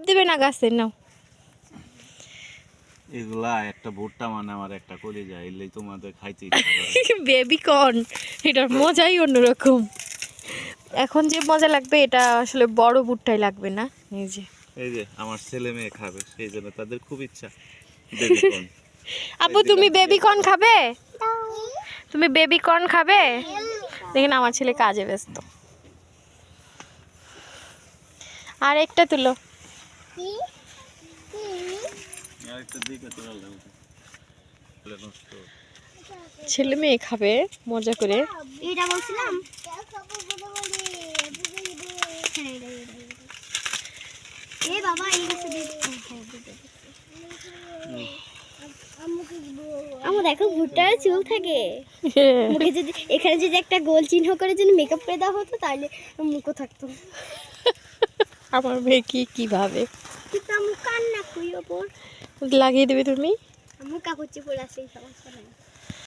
দেবে না গাছে, নাও। এগুলা একটা ভুট্টা মানে আমার একটা করে যায়, এলেই তোমাদের খাইতে ইচ্ছা করে। বেবি কর্ন, এটার মজাই অন্যরকম। এখন যে মজা লাগবে এটা আসলে বড় ভুট্টাই লাগবে না। এই যে এই যে আমার ছেলে মেয়ে খাবে, সেই জন্য তাদের খুব ইচ্ছা বেবি কর্ন। আপু তুমি বেবি কর্ন খাবে? তুমি বেবি কর্ন খাবে? দেখেন আমার ছেলে কাজে ব্যস্ত। আর একটা তুলো। আরেকটা দিকে তোলা লাগবে, নষ্ট। ছেলে মেয়ে খাবে মজা করে। এটা বলছিলাম এ বাবা এই গাছে আমার দেখো ভুট্টার চুল থাকে মুখে, যদি এখানে যদি একটা গোল চিহ্ন করে যদি মেকআপ করে দেওয়া হতো তাহলে মুখও থাকতো। আমার মেয়ে কিভাবে কিন্তু আমি কান্না করি ওপর লাগিয়ে দেবে তুমি? আমার কাপড় চোপড় আছে, এই সমস্যা নাই।